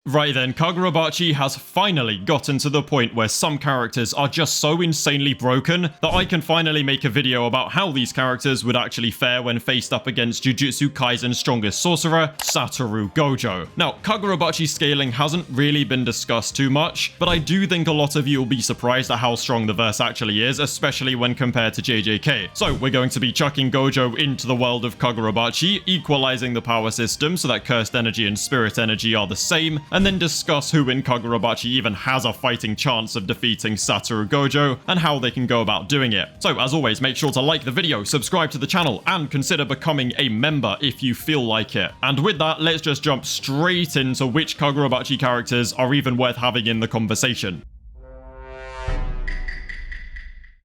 Right then, Kagurabachi has finally gotten to the point where some characters are just so insanely broken that I can finally make a video about how these characters would actually fare when faced up against Jujutsu Kaisen's strongest sorcerer, Satoru Gojo. Now, Kagurabachi scaling hasn't really been discussed too much, but I do think a lot of you will be surprised at how strong the verse actually is, especially when compared to JJK. So we're going to be chucking Gojo into the world of Kagurabachi, equalizing the power system so that cursed energy and spirit energy are the same, and then discuss who in Kagurabachi even has a fighting chance of defeating Satoru Gojo, and how they can go about doing it. So as always, make sure to like the video, subscribe to the channel, and consider becoming a member if you feel like it. And with that, let's just jump straight into which Kagurabachi characters are even worth having in the conversation.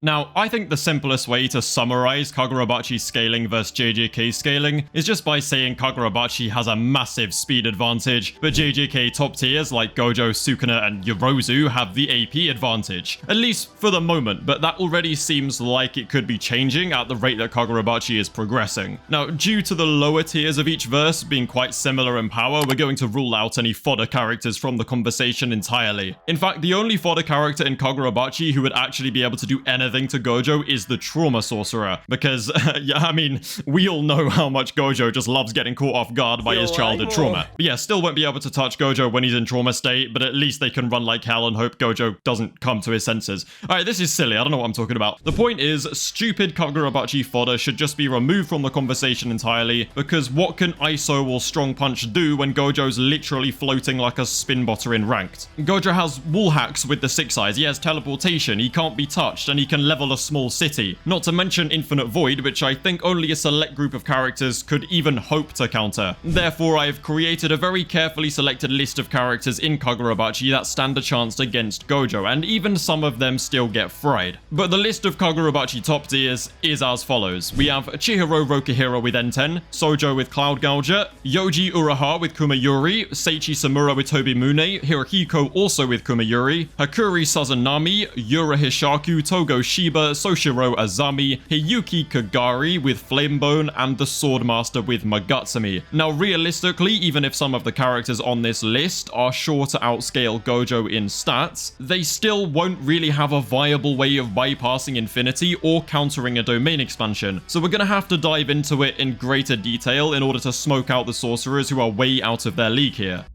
Now, I think the simplest way to summarize Kagurabachi scaling versus JJK scaling is just by saying Kagurabachi has a massive speed advantage, but JJK top tiers like Gojo, Sukuna, and Yorozu have the AP advantage. At least for the moment, but that already seems like it could be changing at the rate that Kagurabachi is progressing. Now, due to the lower tiers of each verse being quite similar in power, we're going to rule out any fodder characters from the conversation entirely. In fact, the only fodder character in Kagurabachi who would actually be able to do anything to Gojo is the trauma sorcerer, because yeah, I mean, we all know how much Gojo just loves getting caught off guard by his childhood trauma. But yeah, still won't be able to touch Gojo when he's in trauma state, but at least they can run like hell and hope Gojo doesn't come to his senses. Alright, this is silly, I don't know what I'm talking about. The point is, stupid Kagurabachi fodder should just be removed from the conversation entirely, because what can ISO or strong punch do when Gojo's literally floating like a spin botter in ranked? Gojo has wall hacks with the 6 eyes, he has teleportation, he can't be touched, and he can level a small city. Not to mention Infinite Void, which I think only a select group of characters could even hope to counter. Therefore, I've created a very carefully selected list of characters in Kagurabachi that stand a chance against Gojo, and even some of them still get fried. But the list of Kagurabachi top tiers is as follows. We have Chihiro Rokuhiro with N10, Sojo with Cloud Gouger, Yoji Uraha with Kumayuri, Seichi Samura with Tobimune, Hirohiko also with Kumayuri, Hakuri Sazanami, Yura Hishaku, Togo Shiba, Soshiro Azami, Hiyuki Kagari with Flamebone, and the Swordmaster with Magatsumi. Now realistically, even if some of the characters on this list are sure to outscale Gojo in stats, they still won't really have a viable way of bypassing Infinity or countering a domain expansion. So we're gonna have to dive into it in greater detail in order to smoke out the sorcerers who are way out of their league here.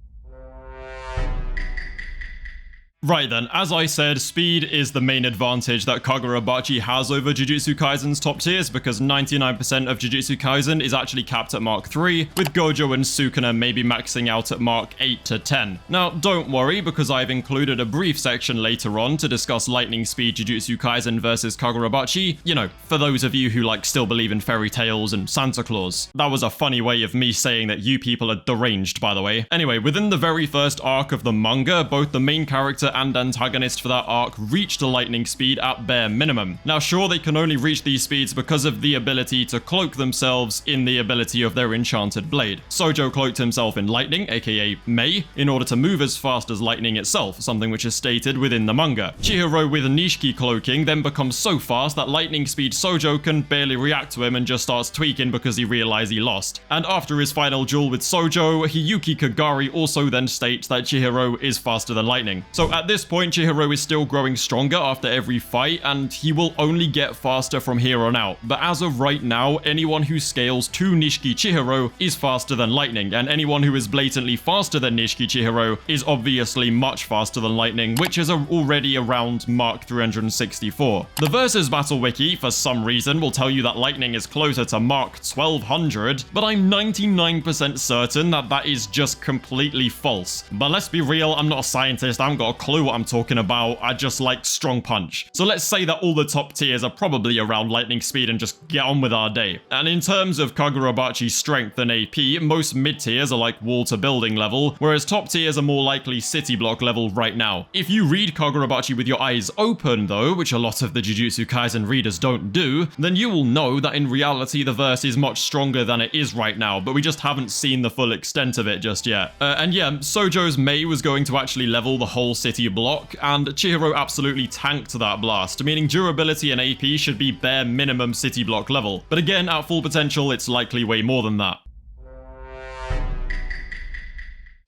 Right then, as I said, speed is the main advantage that Kagurabachi has over Jujutsu Kaisen's top tiers, because 99% of Jujutsu Kaisen is actually capped at Mark 3, with Gojo and Sukuna maybe maxing out at Mark 8 to 10. Now, don't worry, because I've included a brief section later on to discuss lightning speed Jujutsu Kaisen versus Kagurabachi, you know, for those of you who still believe in fairy tales and Santa Claus. That was a funny way of me saying that you people are deranged, by the way. Anyway, within the very first arc of the manga, both the main character and antagonist for that arc reached a lightning speed at bare minimum. Now sure, they can only reach these speeds because of the ability to cloak themselves in the ability of their enchanted blade. Sojo cloaked himself in lightning, aka Mei, in order to move as fast as lightning itself, something which is stated within the manga. Chihiro with Nishiki cloaking then becomes so fast that lightning speed Sojo can barely react to him and just starts tweaking because he realized he lost. And after his final duel with Sojo, Hiyuki Kagari also then states that Chihiro is faster than lightning. So at this point, Chihiro is still growing stronger after every fight, and he will only get faster from here on out. But as of right now, anyone who scales to Nishiki Chihiro is faster than lightning, and anyone who is blatantly faster than Nishiki Chihiro is obviously much faster than lightning, which is already around Mark 364. The Versus Battle Wiki, for some reason, will tell you that lightning is closer to Mark 1200, but I'm 99% certain that that is just completely false. But let's be real, I'm not a scientist, I haven't got a clue what I'm talking about, I just like strong punch. So let's say that all the top tiers are probably around lightning speed and just get on with our day. And in terms of Kagurabachi's strength and AP, most mid tiers are like wall to building level, whereas top tiers are more likely city block level right now. If you read Kagurabachi with your eyes open though, which a lot of the Jujutsu Kaisen readers don't do, then you will know that in reality the verse is much stronger than it is right now, but we just haven't seen the full extent of it just yet. And yeah, Sojo's Mei was going to actually level the whole city block, and Chihiro absolutely tanked that blast, meaning durability and AP should be bare minimum city block level. But again, at full potential, it's likely way more than that.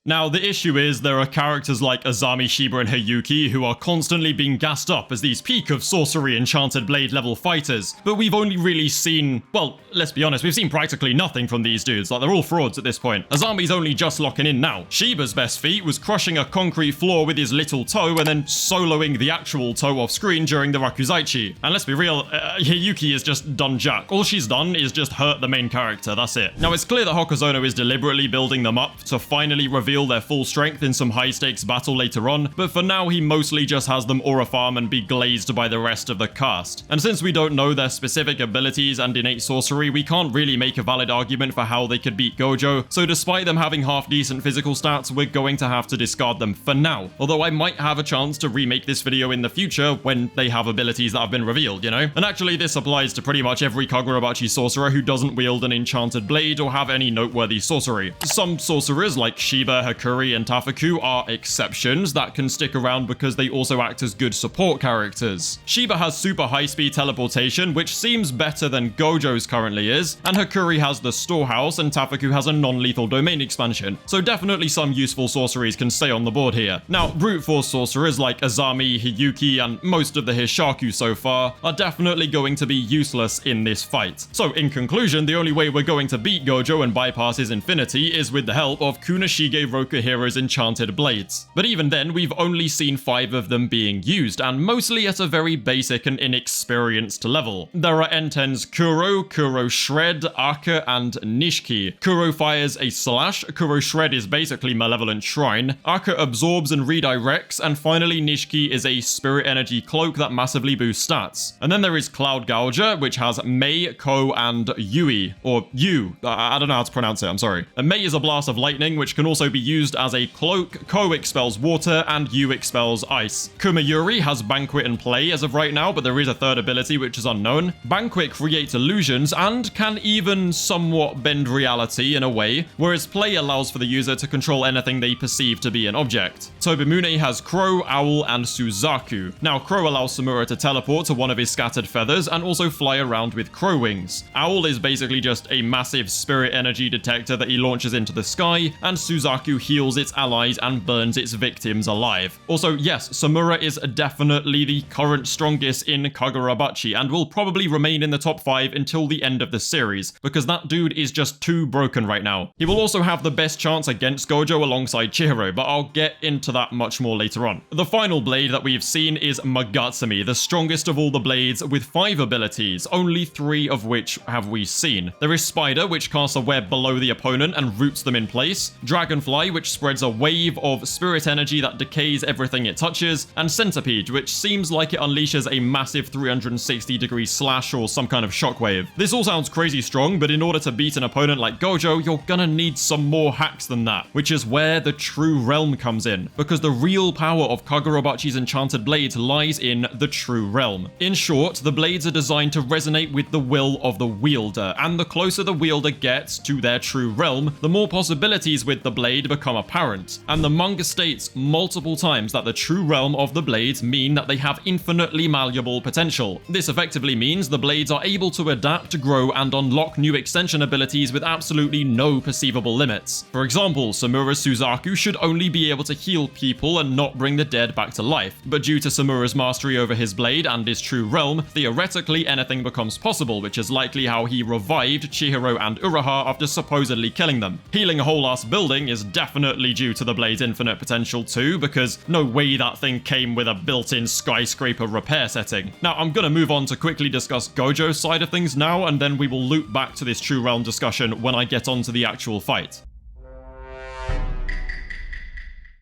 Now, the issue is there are characters like Azami, Shiba, and Hiyuki who are constantly being gassed up as these peak of sorcery enchanted blade level fighters, but we've only really seen, well, let's be honest, we've seen practically nothing from these dudes, like they're all frauds at this point. Azami's only just locking in now. Shiba's best feat was crushing a concrete floor with his little toe and then soloing the actual toe off screen during the Rakuzaichi. And let's be real, Hiyuki has just done jack. All she's done is just hurt the main character, that's it. Now, it's clear that Hokuzono is deliberately building them up to finally reveal their full strength in some high-stakes battle later on, but for now he mostly just has them aura farm and be glazed by the rest of the cast. And since we don't know their specific abilities and innate sorcery, we can't really make a valid argument for how they could beat Gojo, so despite them having half-decent physical stats, we're going to have to discard them for now. Although I might have a chance to remake this video in the future when they have abilities that have been revealed, you know? And actually this applies to pretty much every Kagurabachi sorcerer who doesn't wield an enchanted blade or have any noteworthy sorcery. Some sorcerers like Shiba, Hakuri, and Tafuku are exceptions that can stick around because they also act as good support characters. Shiba has super high-speed teleportation, which seems better than Gojo's currently is, and Hakuri has the storehouse, and Tafuku has a non-lethal domain expansion, so definitely some useful sorceries can stay on the board here. Now, brute force sorcerers like Azami, Hiyuki, and most of the Hishaku so far are definitely going to be useless in this fight. So in conclusion, the only way we're going to beat Gojo and bypass his infinity is with the help of Kunashige Rokuhiro's enchanted blades. But even then, we've only seen 5 of them being used, and mostly at a very basic and inexperienced level. There are N10's Kuro Shred, Aka, and Nishiki. Kuro fires a slash, Kuro Shred is basically Malevolent Shrine, Aka absorbs and redirects, and finally Nishiki is a spirit energy cloak that massively boosts stats. And then there is Cloud Gouger, which has Mei, Ko, and Yui, or Yu, I don't know how to pronounce it, I'm sorry. And Mei is a blast of lightning, which can also be used as a cloak, Ko expels water, and Yu expels ice. Kumayuri has Banquet and Play as of right now, but there is a third ability which is unknown. Banquet creates illusions and can even somewhat bend reality in a way, whereas Play allows for the user to control anything they perceive to be an object. Tobimune has Crow, Owl, and Suzaku. Now, Crow allows Samura to teleport to one of his scattered feathers and also fly around with crow wings. Owl is basically just a massive spirit energy detector that he launches into the sky, and Suzaku heals its allies and burns its victims alive. Also, yes, Samura is definitely the current strongest in Kagurabachi and will probably remain in the top 5 until the end of the series, because that dude is just too broken right now. He will also have the best chance against Gojo alongside Chihiro, but I'll get into that much more later on. The final blade that we've seen is Magatsumi, the strongest of all the blades with 5 abilities, only 3 of which have we seen. There is Spider, which casts a web below the opponent and roots them in place, Dragonfly, which spreads a wave of spirit energy that decays everything it touches, and Centipede, which seems like it unleashes a massive 360-degree slash or some kind of shockwave. This all sounds crazy strong, but in order to beat an opponent like Gojo, you're gonna need some more hacks than that, which is where the true realm comes in, because the real power of Kagurabachi's enchanted blades lies in the true realm. In short, the blades are designed to resonate with the will of the wielder, and the closer the wielder gets to their true realm, the more possibilities with the blade become apparent. And the manga states multiple times that the true realm of the blades mean that they have infinitely malleable potential. This effectively means the blades are able to adapt, grow, and unlock new extension abilities with absolutely no perceivable limits. For example, Samura's Suzaku should only be able to heal people and not bring the dead back to life, but due to Samura's mastery over his blade and his true realm, theoretically anything becomes possible, which is likely how he revived Chihiro and Uraha after supposedly killing them. Healing a whole ass building is definitely due to the blade's infinite potential too, because no way that thing came with a built-in skyscraper repair setting. Now, I'm gonna move on to quickly discuss Gojo's side of things now, and then we will loop back to this true realm discussion when I get onto the actual fight.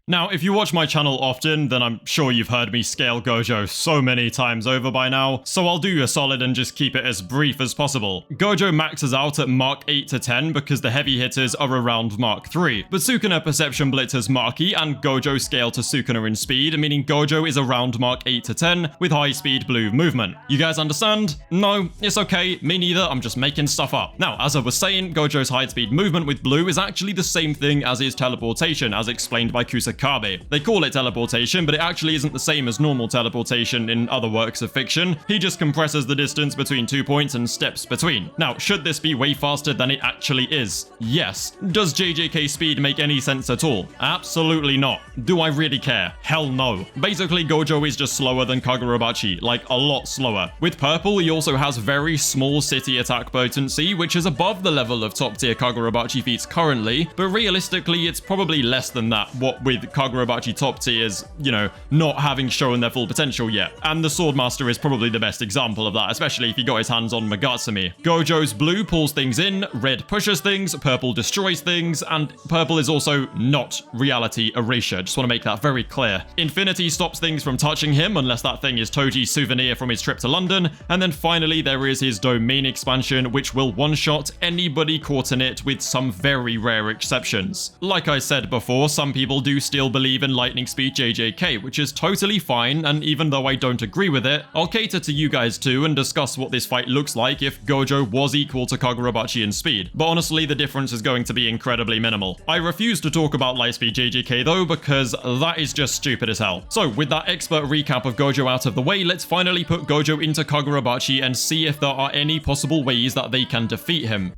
Now, if you watch my channel often, then I'm sure you've heard me scale Gojo so many times over by now, so I'll do you a solid and just keep it as brief as possible. Gojo maxes out at Mark 8 to 10 because the heavy hitters are around Mark 3, but Sukuna Perception blitzers Maki and Gojo scale to Sukuna in speed, meaning Gojo is around Mark 8 to 10 with high speed blue movement. You guys understand? No, it's okay, me neither, I'm just making stuff up. Now, as I was saying, Gojo's high speed movement with blue is actually the same thing as his teleportation, as explained by Kusakabe Kabe. They call it teleportation, but it actually isn't the same as normal teleportation in other works of fiction. He just compresses the distance between 2 points and steps between. Now, should this be way faster than it actually is? Yes. Does JJK speed make any sense at all? Absolutely not. Do I really care? Hell no. Basically, Gojo is just slower than Kagurabachi, like a lot slower. With purple, he also has very small city attack potency, which is above the level of top tier Kagurabachi feats currently, but realistically, it's probably less than that, what with Kagurabachi top tiers, you know, not having shown their full potential yet. And the Swordmaster is probably the best example of that, especially if he got his hands on Magatsumi. Gojo's blue pulls things in, red pushes things, purple destroys things, and purple is also not reality erasure. Just want to make that very clear. Infinity stops things from touching him unless that thing is Toji's souvenir from his trip to London, and then finally there is his domain expansion, which will one-shot anybody caught in it with some very rare exceptions. Like I said before, some people do still believe in lightning speed JJK, which is totally fine, and even though I don't agree with it, I'll cater to you guys too and discuss what this fight looks like if Gojo was equal to Kagurabachi in speed. But honestly, the difference is going to be incredibly minimal. I refuse to talk about lightspeed JJK though, because that is just stupid as hell. So with that expert recap of Gojo out of the way, let's finally put Gojo into Kagurabachi and see if there are any possible ways that they can defeat him.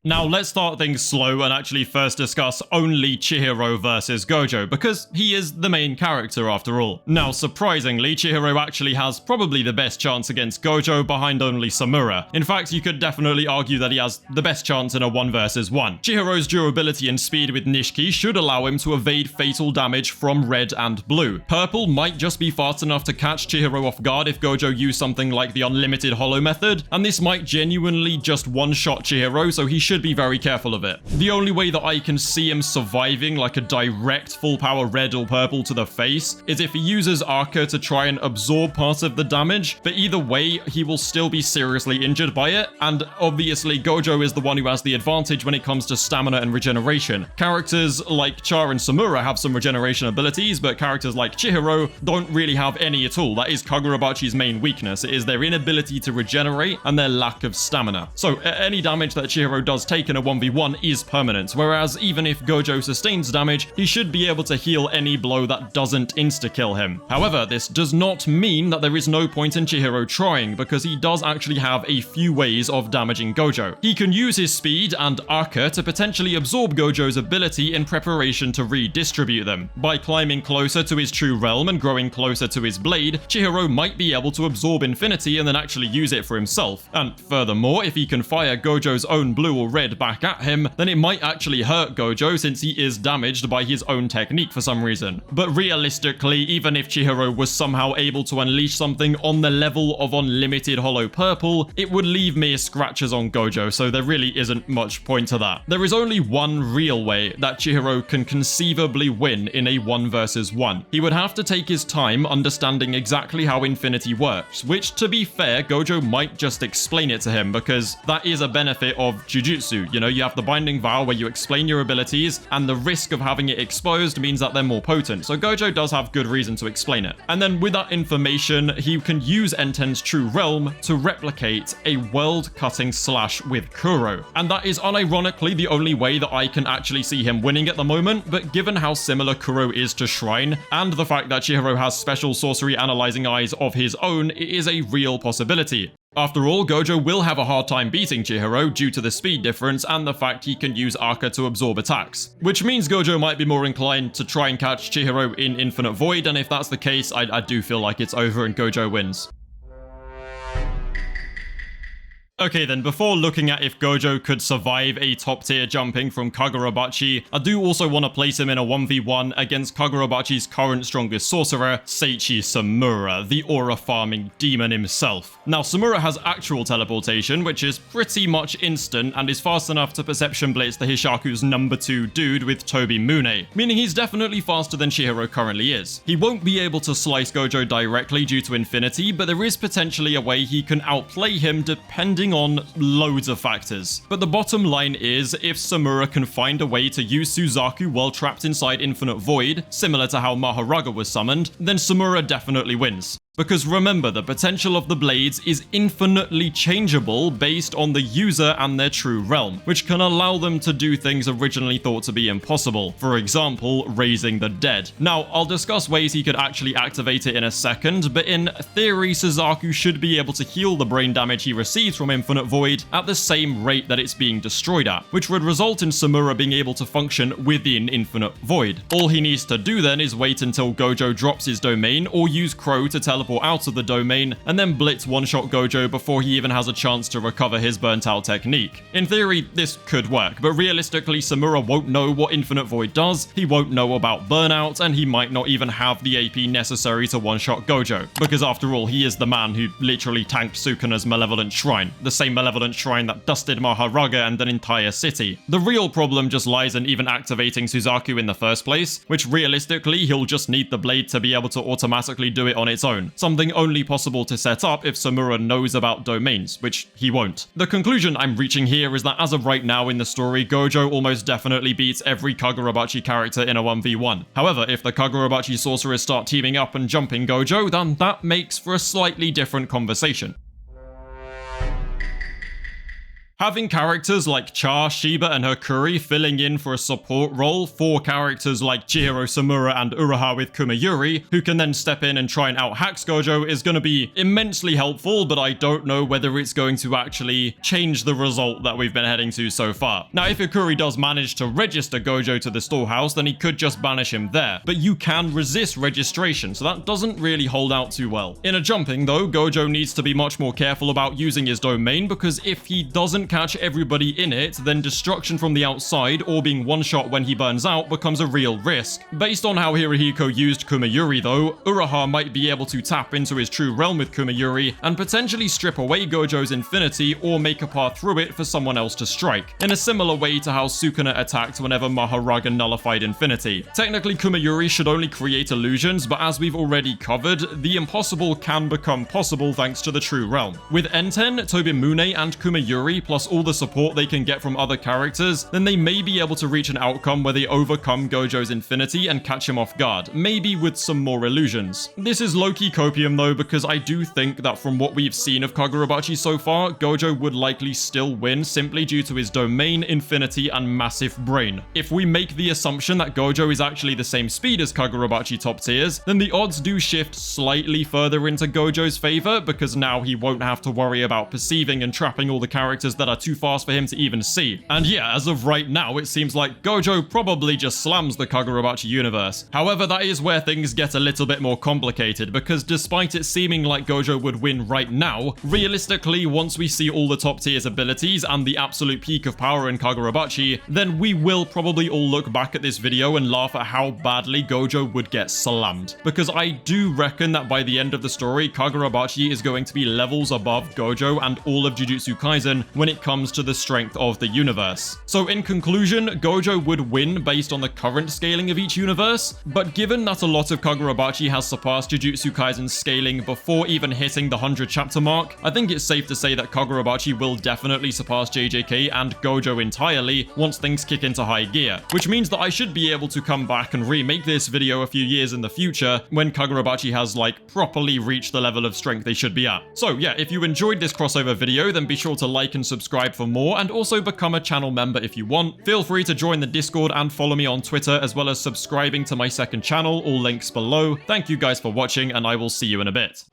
Now, let's start things slow and actually first discuss only Chihiro versus Gojo, because he is the main character after all. Now, surprisingly, Chihiro actually has probably the best chance against Gojo behind only Samura. In fact, you could definitely argue that he has the best chance in a 1 versus 1. Chihiro's durability and speed with Nishiki should allow him to evade fatal damage from red and blue. Purple might just be fast enough to catch Chihiro off guard if Gojo used something like the unlimited hollow method, and this might genuinely just one-shot Chihiro, so he should be very careful of it. The only way that I can see him surviving like a direct full power red or purple to the face is if he uses Arca to try and absorb part of the damage, but either way, he will still be seriously injured by it, and obviously Gojo is the one who has the advantage when it comes to stamina and regeneration. Characters like Char and Samura have some regeneration abilities, but characters like Chihiro don't really have any at all. That is Kagurabachi's main weakness. It is their inability to regenerate and their lack of stamina. So any damage that Chihiro does take in a 1v1 is permanent, whereas even if Gojo sustains damage, he should be able to heal any blow that doesn't insta-kill him. However, this does not mean that there is no point in Chihiro trying, because he does actually have a few ways of damaging Gojo. He can use his speed and Arca to potentially absorb Gojo's ability in preparation to redistribute them. By climbing closer to his true realm and growing closer to his blade, Chihiro might be able to absorb infinity and then actually use it for himself. And furthermore, if he can fire Gojo's own blue or red back at him, then it might actually hurt Gojo since he is damaged by his own technique for some reason. But realistically, even if Chihiro was somehow able to unleash something on the level of unlimited hollow purple, it would leave mere scratches on Gojo, so there really isn't much point to that. There is only one real way that Chihiro can conceivably win in a 1 versus 1. He would have to take his time understanding exactly how infinity works, which, to be fair, Gojo might just explain it to him, because that is a benefit of Jujutsu. You know, you have the binding vow where you explain your abilities, and the risk of having it exposed means that they're more potent, so Gojo does have good reason to explain it. And then with that information, he can use Enten's true realm to replicate a world-cutting slash with Kuro. And that is unironically the only way that I can actually see him winning at the moment, but given how similar Kuro is to Shrine, and the fact that Chihiro has special sorcery analyzing eyes of his own, it is a real possibility. After all, Gojo will have a hard time beating Chihiro due to the speed difference and the fact he can use Arca to absorb attacks. Which means Gojo might be more inclined to try and catch Chihiro in Infinite Void, and if that's the case, I do feel like it's over and Gojo wins. Okay then, before looking at if Gojo could survive a top tier jumping from Kagurabachi, I do also want to place him in a 1v1 against Kagurabachi's current strongest sorcerer, Seichi Samura, the aura farming demon himself. Now, Samura has actual teleportation, which is pretty much instant and is fast enough to perception blitz the Hishaku's number 2 dude with Tobi Mune, meaning he's definitely faster than Chihiro currently is. He won't be able to slice Gojo directly due to infinity, but there is potentially a way he can outplay him depending on loads of factors. But the bottom line is, if Samura can find a way to use Suzaku while trapped inside Infinite Void, similar to how Maharaga was summoned, then Samura definitely wins. Because remember, the potential of the blades is infinitely changeable based on the user and their true realm, which can allow them to do things originally thought to be impossible. For example, raising the dead. Now, I'll discuss ways he could actually activate it in a second, but in theory, Suzaku should be able to heal the brain damage he receives from Infinite Void at the same rate that it's being destroyed at, which would result in Samura being able to function within Infinite Void. All he needs to do then is wait until Gojo drops his domain, or use Crow to teleport out of the domain, and then blitz one-shot Gojo before he even has a chance to recover his burnt-out technique. In theory, this could work, but realistically, Samura won't know what Infinite Void does, he won't know about burnout, and he might not even have the AP necessary to one-shot Gojo, because after all, he is the man who literally tanked Sukuna's Malevolent Shrine, the same Malevolent Shrine that dusted Maharaga and an entire city. The real problem just lies in even activating Suzaku in the first place, which realistically, he'll just need the blade to be able to automatically do it on its own, something only possible to set up if Samura knows about domains, which he won't. The conclusion I'm reaching here is that as of right now in the story, Gojo almost definitely beats every Kagurabachi character in a 1v1. However, if the Kagurabachi sorcerers start teaming up and jumping Gojo, then that makes for a slightly different conversation. Having characters like Char, Shiba, and Hakuri filling in for a support role for characters like Chihiro, Samura, and Uraha with Kumayuri, who can then step in and try and out-hacks Gojo, is going to be immensely helpful, but I don't know whether it's going to actually change the result that we've been heading to so far. Now, if Hakuri does manage to register Gojo to the storehouse, then he could just banish him there, but you can resist registration, so that doesn't really hold out too well. In a jumping, though, Gojo needs to be much more careful about using his domain, because if he doesn't catch everybody in it, then destruction from the outside or being one-shot when he burns out becomes a real risk. Based on how Hirohiko used Kumayuri though, Uraha might be able to tap into his true realm with Kumayuri and potentially strip away Gojo's infinity or make a path through it for someone else to strike, in a similar way to how Sukuna attacked whenever Maharaga nullified infinity. Technically, Kumayuri should only create illusions, but as we've already covered, the impossible can become possible thanks to the true realm. With Enten, Tobimune, and Kumayuri, plus all the support they can get from other characters, then they may be able to reach an outcome where they overcome Gojo's infinity and catch him off guard, maybe with some more illusions. This is low-key copium though, because I do think that from what we've seen of Kagurabachi so far, Gojo would likely still win simply due to his domain, infinity, and massive brain. If we make the assumption that Gojo is actually the same speed as Kagurabachi top tiers, then the odds do shift slightly further into Gojo's favor, because now he won't have to worry about perceiving and trapping all the characters that are too fast for him to even see. And yeah, as of right now, it seems like Gojo probably just slams the Kagurabachi universe. However, that is where things get a little bit more complicated, because despite it seeming like Gojo would win right now, realistically, once we see all the top tiers abilities and the absolute peak of power in Kagurabachi, then we will probably all look back at this video and laugh at how badly Gojo would get slammed. Because I do reckon that by the end of the story, Kagurabachi is going to be levels above Gojo and all of Jujutsu Kaisen when it comes to the strength of the universe. So in conclusion, Gojo would win based on the current scaling of each universe, but given that a lot of Kagurabachi has surpassed Jujutsu Kaisen's scaling before even hitting the 100 chapter mark, I think it's safe to say that Kagurabachi will definitely surpass JJK and Gojo entirely once things kick into high gear, which means that I should be able to come back and remake this video a few years in the future when Kagurabachi has properly reached the level of strength they should be at. So yeah, if you enjoyed this crossover video, then be sure to like and subscribe for more, and also become a channel member if you want. Feel free to join the Discord and follow me on Twitter, as well as subscribing to my second channel, all links below. Thank you guys for watching, and I will see you in a bit.